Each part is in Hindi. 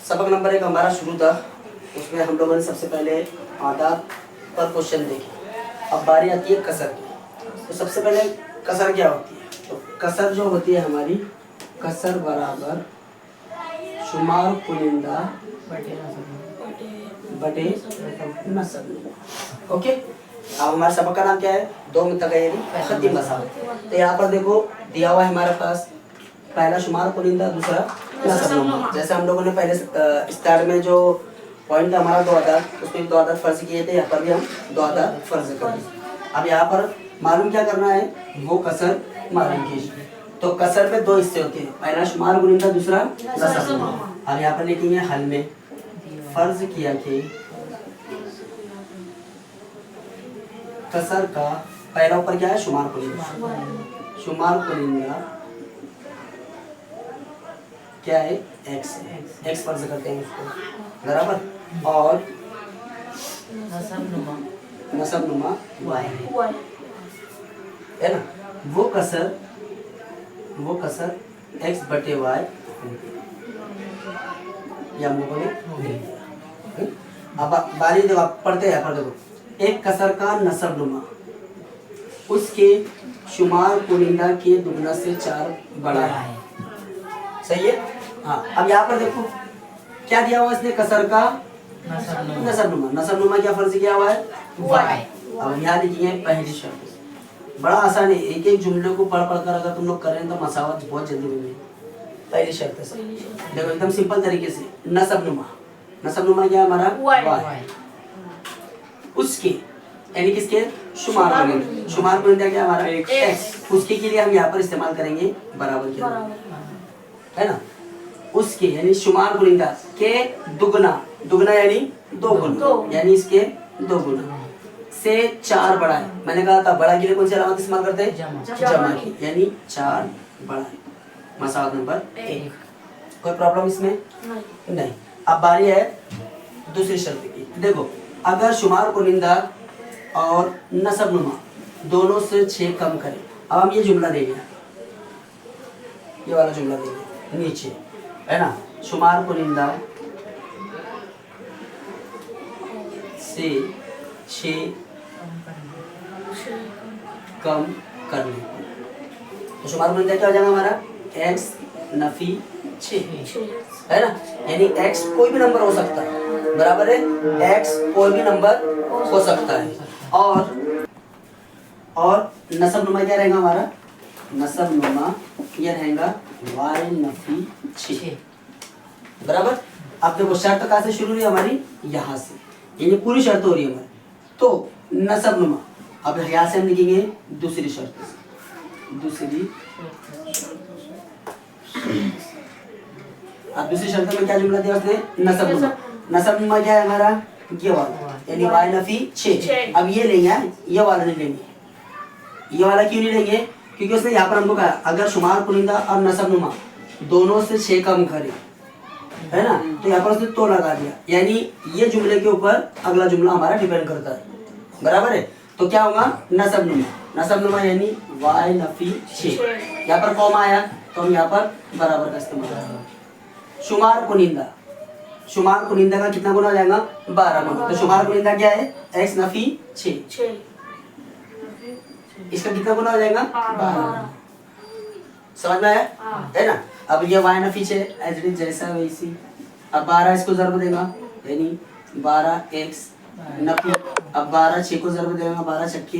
सबक नंबर 1 हमारा शुरू था, उसमें हम लोगों ने सबसे पहले आदात पर क्वेश्चन देखे। अब बारी आती है कसर की। तो सबसे पहले कसर क्या होती है? तो कसर जो होती है हमारी, कसर बराबर शुमार कुनिंदा बटे नसब। ओके, अब हमारे सबक का नाम क्या है? दो मुतगय्यरी खत्ती मसाल। तो यहाँ पर देखो दिया हुआ है हमारे पास, पहला शुमार कुनिंदा, दूसरा नसब। जैसे हम लोगों ने पहले स्टार्ट में जो पॉइंट था हमारा 2 अदद, उसमें 2 अदद फर्ज किए थे, यहाँ पर भी हम 2 अदद फर्ज करेंगे। अब यहाँ पर मालूम क्या करना है, वो कसर मालूम कीजिए। तो कसर में 2 हिस्से होते हैं, पहला शुमार कुनिंदा, दूसरा नसब। अब यहाँ पर लिखेंगे हल में, फर्ज किया कि कसर का पहला ऊपर क्या है, शुमार कुनिंदा। शुमार कुनिंदा क्या है, एक्स है, एक्स फर्ज करते हैं उसको बराबर, और नसब नुमा वाई है ना। वो कसर एक्स बटे वाई या हम लोगों ने। अब बारी देखो, आप पढ़ते हैं, पर देखो, एक कसर का नसब नुमा उसके शुमार कुनिंदा के दुगना से 4 बड़ा है। सही है। हाँ, अब यहाँ पर देखो क्या दिया हुआ है इसने, कसर का नसब नुमा। नसब नुमा क्या फर्ज किया हुआ है, वाई। अब यहाँ लिखिए पहली शर्त, बड़ा आसान है, एक एक जुमले को पढ़ कर अगर तुम लोग करें तो मसावत बहुत जल्दी बनेगी। पहली शर्त है देखो, एकदम सिंपल तरीके से, नसब नुमा। नसब नुमा क्या है हमारा, वाई। उसके यानी किसके, शुमार कुनिंदा। शुमार कुनिंदा क्या हमारा, एक्स। उसके के लिए हम यहाँ पर इस्तेमाल करेंगे बराबर के, है ना। उसके यानी शुमार कुनिंदा के दुगना, दुगना यानी 2 गुना, यानी इसके 2 गुना से 4 बड़ा है। मैंने कहा था बड़ा के लिए कौन सी अलामत इस्तेमाल करते हैं, जमा की, यानी 4 बड़ा है। मसाला नंबर 1। कोई प्रॉब्लम इसमें नहीं। अब बारी है दूसरी शर्त की। देखो, अगर शुमार कुनिंदा और नसब नुमा दोनों से 6 कम करें। अब हम ये जुमला देंगे, ये वाला जुमला देंगे नीचे, है ना। शुमार कुनिंदा से 6 कम करने, तो शुमार कुनिंदा क्या हो जाएगा हमारा, एक्स नफी 6, है ना। यानी एक्स कोई भी नंबर हो सकता है, बराबर है, एक्स कोई भी नंबर हो सकता है। और नसब नुमा क्या रहेगा हमारा, नसब नुमा ये रहेगा वाई नफी 6, बराबर। अब देखो शर्त कहाँ से शुरू हुई हमारी, यहाँ से, यानी पूरी शर्त हो रही है हमारी। तो नसब नुमा, अब यहाँ से हम लिखेंगे दूसरी शर्त, दूसरी। अब दूसरी शर्त में क्या जुमला दिया उसने, नसब नुमा। नसब नुमा क्या है हमारा, ये वाला, यानी वाई नफी 6। अब ये लेंगे, ये वाला नहीं लेंगे। ये वाला क्यों नहीं लेंगे, क्योंकि उसने यहाँ पर हमको कहा अगर शुमार कुनिंदा और नसब नुमा दोनों से 6 कम करे, है ना, तो यहाँ पर उसने तो लगा दिया, यानी ये जुमले के ऊपर अगला जुमला हमारा डिपेंड करता है, बराबर है। तो क्या होगा, नसब नुमा। नसब नुमा यानी वाई नफी 6, यहाँ पर कॉमा आया तो हम यहाँ पर बराबर का इस्तेमाल करेंगे। शुमार कुनिंदा, शुमार कुनिंदा का कितना गुना हो जाएगा, 12 गुना। तो शुमार कुनिंदा क्या है, एक्स नफी 6, इसका कितना गुना हो जाएगा, 12। समझ में आया, है ना। अब ये वाई नफी 6 एज इट इज जैसा वैसी। अब 12 इसको ज़र्ब देगा, यानी 12 एक्स नफी। अब 12 6 को ज़र्ब देगा, 12 छक्के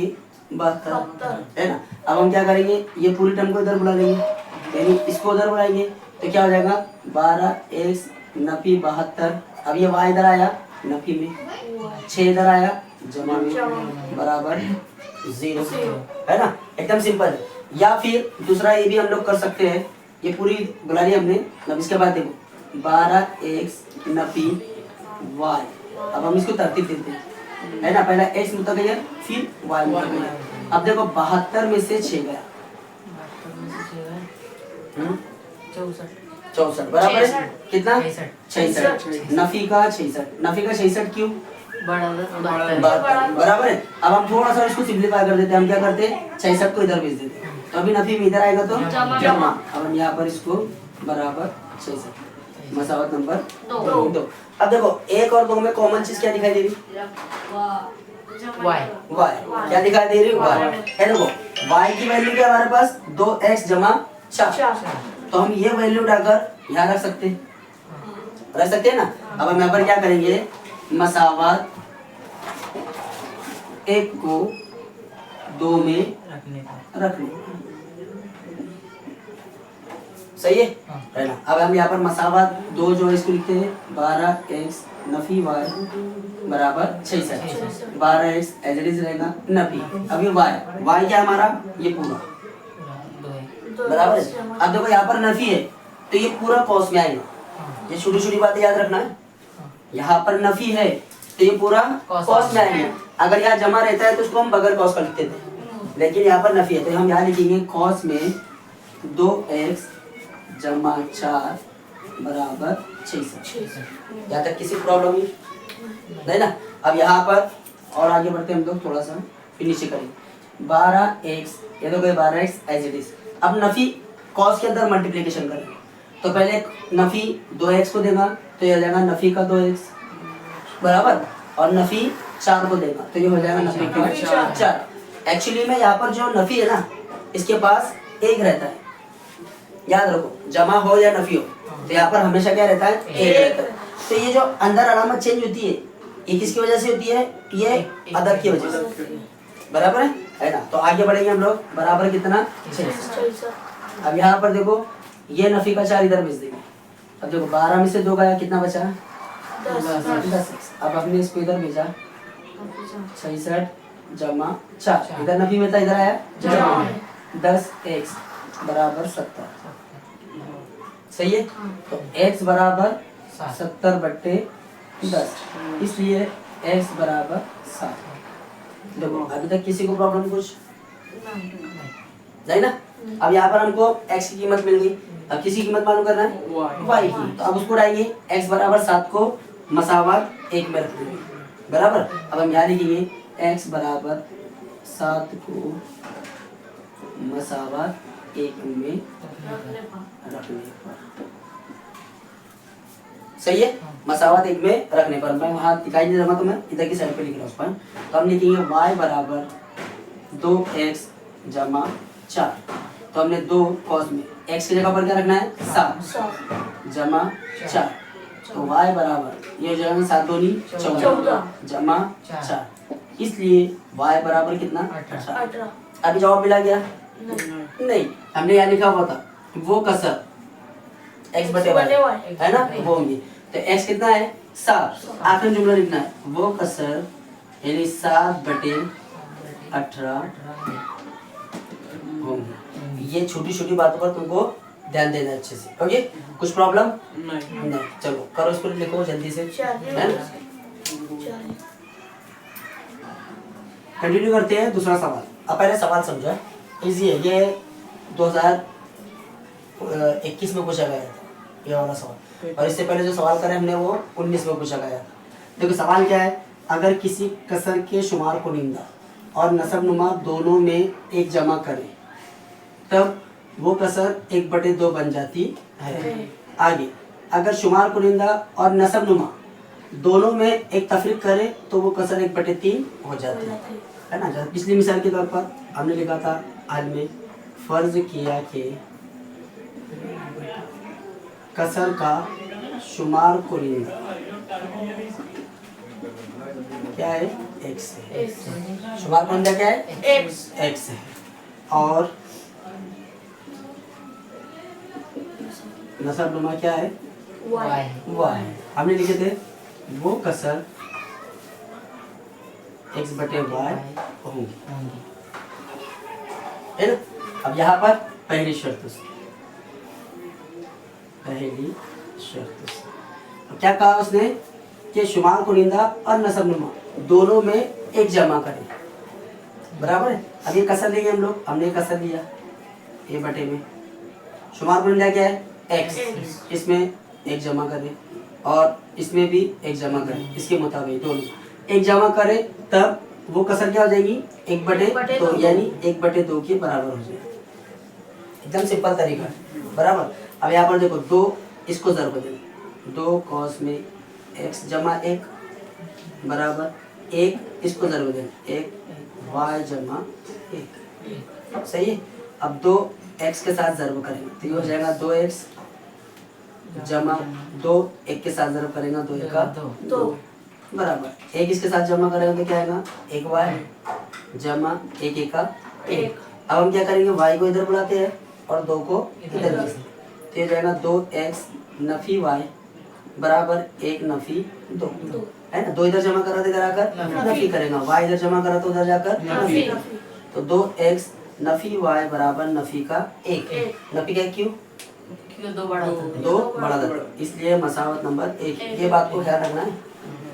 72, है ना। अब हम क्या करेंगे, ये पूरी टर्म को इधर बुला लेंगे, यानी इसको उधर बुलाएंगे, तो क्या हो जाएगा, 12 एक्स नफी 72। अब ये वाई इधर आया नफी में, 6 इधर आया जमा में, बराबर 0, है ना। एकदम सिंपल। या फिर दूसरा ये भी हम लोग कर सकते हैं, ये पूरी बुला ली हमने। अब इसके बाद देखो 12 एक्स नफी वाई। अब हम इसको तरतीब देते हैं, है ना, पहला एक्स मुतगय्यर फिर वाई मुतगय्यर। अब देखो 72 में से 6 गया, 64, बराबर है कितना, 66। नफी का 66, नफी का 66 क्यों, बराबर है। अब हम थोड़ा सा इसको सिंप्लीफाई कर देते हैं, हम क्या करते हैं 66 को इधर भेज देते हैं, तो अभी नफी में इधर आएगा तो जमा। अब हम यहाँ पर इसको बराबर 66, मसावत नंबर दो। 2। अब देखो 1 और 2 में कॉमन चीज क्या दिखाई दे रही? वाई। y। क्या दिखाई दे रही? y है। देखो y की वैल्यू क्या हमारे पास 2x जमा 4, तो हम ये वैल्यू उठाकर यहाँ रख सकते हैं, रख सकते हैं ना। अब हम यहाँ पर क्या करेंगे, मसावत 1 को 2 में रख लें, सही है है ना। अब हम यहाँ पर मसावत 2 जो है इसको लिखते हैं 12x नफी y बराबर 66। 12x एज इट इज रहेगा नफी। अब ये y क्या हमारा, ये पूरा बराबर है। अब देखो यहाँ पर नफी है तो ये पूरा कॉस में आएगा। ये छोटी छोटी बातें याद रखना है। यहाँ पर नफी है तो ये पूरा कॉस में आएगा। अगर यहाँ जमा रहता है तो उसको हम बगैर कॉस का लिखते थे, लेकिन यहाँ पर नफी है तो हम यहाँ लिखेंगे कॉस में 2x जमा 4 बराबर 66। यहाँ तक किसी प्रॉब्लम नहीं ना। अब यहाँ पर और आगे बढ़ते हैं हम लोग, थोड़ा सा फिर नीचे करेंगे 12x, ये तो गए 12x एज इट इज। अब नफी कॉस के अंदर मल्टीप्लिकेशन करें तो पहले नफी 2x को देगा तो ये हो जाएगा नफी का 2x बराबर, और नफी 4 को देगा तो ये हो जाएगा नफी का 4। एक्चुअली में यहाँ पर जो नफी है ना इसके पास 1 रहता है, याद रखो जमा हो या नफी हो तो यहाँ पर हमेशा क्या रहता है, 1 रहता है। तो ये जो अंदर अलामत चेंज होती है ये किसकी वजह से होती है, ये अदर की वजह से, बराबर है ना। तो आगे बढ़ेंगे हम लोग, बराबर कितना 6। अब यहाँ पर देखो ये नफी का 4 इधर भेज देंगे। अब देखो 12 में से 2 गया, कितना बचा 10। अब हमने इसको इधर भेजा 66 जमा 4, इधर नफी में था इधर आया जमा 10x बराबर 70, सही है। तो x बराबर 70/10, इसलिए x बराबर 7। देखो अभी तक किसी को प्रॉब्लम कुछ नहीं ना। अब यहाँ पर हमको x की कीमत मिल गई, अब किसी कीमत मालूम करना है y की, तो अब उसको उठाएंगे x बराबर 7 को मसावत 1 में रख देंगे बराबर। अब हम यहाँ लिखेंगे x बराबर 7 को मसावत 1 में रखने पर, सही है। मसावत 1 में रखने पर, मैं वहाँ दिखाई नहीं रहा तो मैं इधर की साइड पे लिख रहा हूँ उस पर। तो हम लिखेंगे y बराबर 2x जमा 4, तो हमने 2 कॉस में x की जगह पर क्या रखना है 7 जमा 4, तो y बराबर ये हो जाएगा 7 दूनी 14 जमा 4, इसलिए y बराबर कितना 18। अभी जवाब मिला गया नहीं, हमने यहाँ लिखा हुआ था वो कसर x बटे y है ना, वो होंगे। तो x कितना है 7, आखिरी जुमला लिखना है वो कसर यानी 7/18 होंगे। ये छोटी छोटी बातों पर तुमको ध्यान देना अच्छे से, ओके। कुछ प्रॉब्लम नहीं, चलो करो इस पर, लिखो जल्दी से, है ना। कंटिन्यू करते हैं दूसरा सवाल। अब पहले सवाल समझो, इजी है ये, 2021 में पूछा गया था ये वाला सवाल, और इससे पहले जो सवाल करें हमने वो 19 में पूछा गया था। देखो सवाल क्या है, अगर किसी कसर के शुमार कुनिंदा और नसब नुमा दोनों में 1 जमा करें तब वो कसर 1/2 बन जाती है। आगे अगर शुमार कुनिंदा और नसब नुमा दोनों में 1 तफरीक करे तो वो कसर 1/3 हो जाती है ना। जैसे पिछली मिसाल के तौर पर हमने लिखा था हल में, फर्ज किया कि कसर का शुमार कुनिंदा क्या है x है, शुमार कुनिंदा क्या है x है, और नसब नुमा क्या है y है। हमने लिखे थे वो कसर x/y होंगी, है ना। अब यहाँ पर पहली शर्त से अब क्या कहा उसने कि शुमार कुनिंदा और नसब नुमा दोनों में 1 जमा करें, बराबर है। अब ये कसर लेंगे हम लोग, हमने कसर लिया a बटे में, शुमार कुनिंदा क्या है x, इसमें 1 जमा करें और इसमें भी 1 जमा करें, इसके मुताबिक दोनों 1 जमा करें तब वो कसर क्या हो जाएगी 1/2, यानी 1/2 के बराबर हो जाएगी। एकदम सिंपल तरीका है, बराबर। अब यहाँ पर देखो 2 इसको ज़र्ब देना, 2 cos में x जमा 1 बराबर 1, इसको ज़र्ब देना 1 y जमा 1, सही है। अब 2x के साथ ज़र्ब करेंगे तो ये हो जाएगा 2x जमा 2, 1 के साथ ज़र्ब करेंगे 2 1 का 2 बराबर 1 इसके साथ जमा करेंगे तो क्या आएगा 1y जमा 1 1 का 1। अब हम क्या करेंगे y को इधर बुलाते हैं और 2 को इधर भेजते हैं, तो ये जाएगा 2x नफी y बराबर 1 नफी 2 है ना। 2 इधर जमा करा तो इधर आकर नफी करेगा, y इधर जमा करा तो उधर जाकर नफी, तो 2x नफी y बराबर नफी का 1। नफी का क्यों? क्यों 2 बड़ा था? 2 बड़ा था, इसलिए मसावत नंबर 1। ये बात को ख्याल रखना है,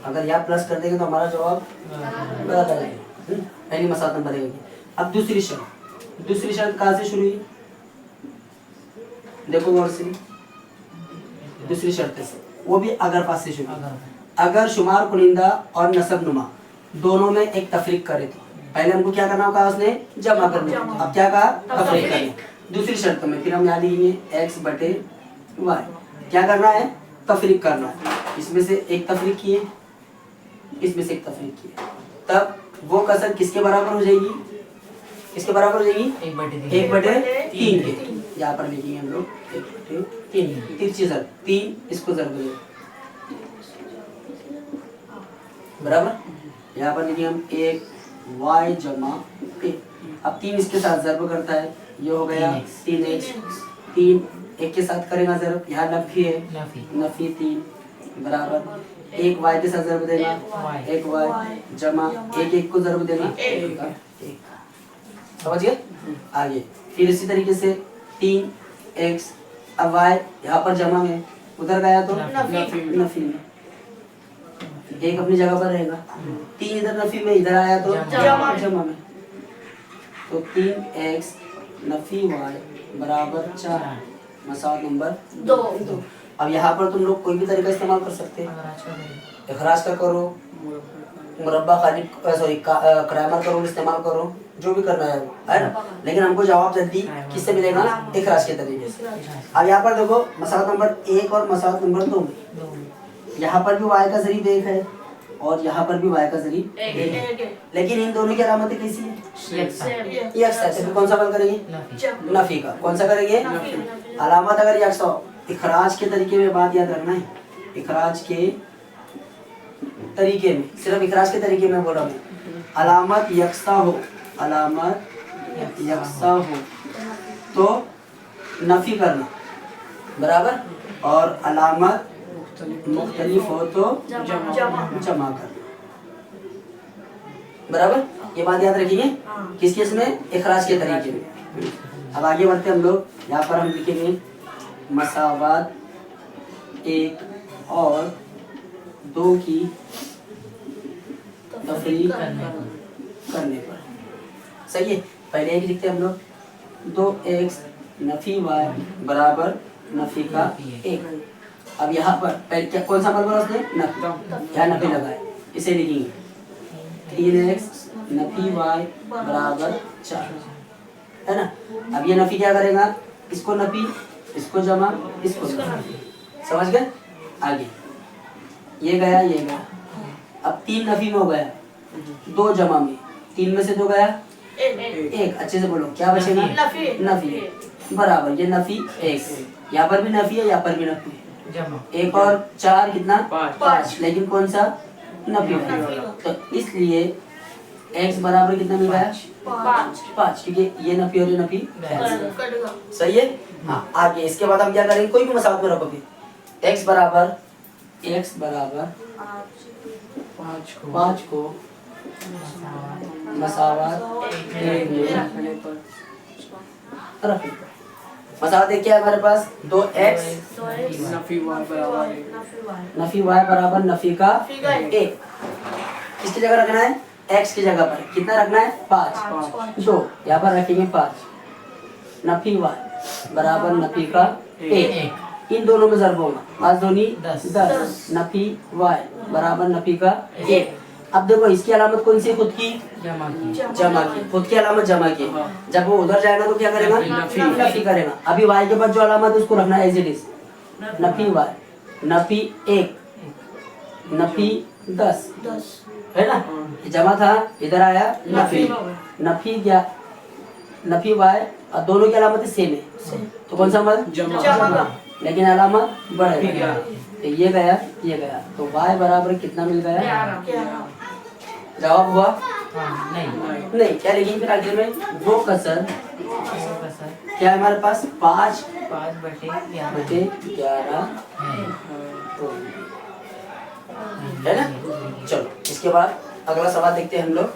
अगर यहाँ प्लस कर देंगे तो हमारा जवाब गलत आ जाएगा। पहली मसावत नंबर 1 होगी। अब दूसरी शर्त कहाँ से शुरू हुई? देखो गौर से, दूसरी शर्त से, वो भी अगर पास से शुरू हुई। अगर शुमार कुनिंदा और नसब नुमा दोनों में एक तफरीक करे तो पहले हमको क्या करना होगा, उसने जमा करना, अब क्या कहा तफरीक करना। दूसरी शर्त में फिर हम याद लिखेंगे x बटे y, क्या करना है तफरीक करना है। इसमें से एक तफरीक किए, इसमें से एक तफरीक किए, तब वो कसर किसके बराबर हो जाएगी? किसके बराबर हो जाएगी? 1 बटे 3 के। यहाँ पर लिखेंगे हम लोग 1 बटे 3, तिरछी ज़र्ब 3, इसको ज़र्ब दे बराबर। यहाँ पर लिखेंगे हम 1 y जमा 1। अब 3 इसके साथ ज़र्ब करता है, ये हो गया 3x, 3 1 के साथ करेगा ज़र्ब, यहाँ नफी है, नफी 3 बराबर 1 y के साथ ज़र्ब देगा 1 y जमा 1 1 को ज़र्ब देगा 1। समझ गए? आगे फिर इसी तरीके से 3x, अब y यहाँ पर जमा में, उधर गया तो नफी में, 1 अपनी जगह पर रहेगा, 3 इधर नफी में, इधर आया तो जमा में, तो 3x नफी y बराबर 4, मसावत नंबर 2। अब यहाँ पर तुम लोग कोई भी तरीका इस्तेमाल कर सकते हैं, इखराज का करो, मुरब्बा खालिद सॉरी क्रैमर का रूल इस्तेमाल करो, जो भी करना है वो, है ना। लेकिन हमको जवाब जल्दी किससे मिलेगा? इखराज के तरीके से। अब यहाँ पर देखो मसावत नंबर 1 और मसावत नंबर 2 में यहाँ पर भी y का ज़रीब 1 है और यहाँ पर भी y का ज़रीब 1 है, लेकिन इन दोनों की अलामतें कैसी है? यकसा। तो कौन सा बल करेंगे? नफी का। कौन सा करेंगे? अलामत अगर यकसा हो, इखराज के तरीके में बात याद रखना है, इखराज के तरीके में, सिर्फ इखराज के तरीके में बोल रहा हूँ, अलामत यकसा हो, अलामत यकसा हो तो नफी करना बराबर, और अलामत मुख्तलिफ हो तो जमा करना बराबर। ये बात याद रखिए किस केस में? इखराज के तरीके में। अब आगे बढ़ते हम लोग, यहाँ पर हम लिखेंगे मसावात 1 और 2 की तफरीक करने पर, सही है। पहले एक लिखते हैं हम लोग, 2x नफी y बराबर नफी का 1। अब यहाँ पर पहले क्या कौन सा बल बोला उसने? नफी, यहाँ नफी लगाए, इसे लिखेंगे 3x नफी y बराबर 4, है ना। अब ये नफी क्या करेगा? इसको नफी, इसको जमा, इसको जमा, समझ गए? आगे ये गया, ये गया, अब 3 नफी में हो गया, 2 जमा में, 3 में से 2 गया 1, अच्छे से बोलो क्या बचेगा? नफी बराबर ये नफी 1, यहाँ पर भी नफी है, यहाँ पर भी नफी है, 1 और 4 कितना? 5, लेकिन कौन सा? नफी वाला, तो इसलिए x बराबर कितना मिल गया? 5, क्योंकि ये नफी और ये नफी सही है। हाँ, आगे इसके बाद हम क्या करेंगे? कोई भी मसावत में रखोगे, x बराबर 5 को मसावत 1 में रखें। मसावत 1 क्या है हमारे पास? 2x नफी y बराबर नफी का 1। किसकी जगह रखना है? x की जगह पर कितना रखना है? 5, 2 यहाँ पर रखेंगे 5, नफी y बराबर नफी का 1, इन दोनों में ज़र्ब होगा, 5 दूनी 10, नफी y बराबर नफी का 1। अब देखो इसकी अलामत कौन सी? खुद की जमा की, खुद की अलामत जमा की। जब वो उधर जाएगा तो क्या करेगा? नफी करेगा। अभी y के बाद जो अलामत है उसको रखना है एज इट इज, नफी वाई, नफी 1, नफी 10 है ना, ये जमा था, इधर आया नफी, नफी क्या, नफी वाई और दोनों की अलामत सेम है, तो कौन सा मत जमा। लेकिन अलामत बढ़ेगा, तो ये गया, तो y बराबर कितना मिल गया, जवाब हुआ नहीं, क्या लिखेंगे फिर आखिर में, वो कसर क्या है हमारे पास 5/11 है ना। चलो इसके बाद अगला सवाल देखते हैं हम लोग।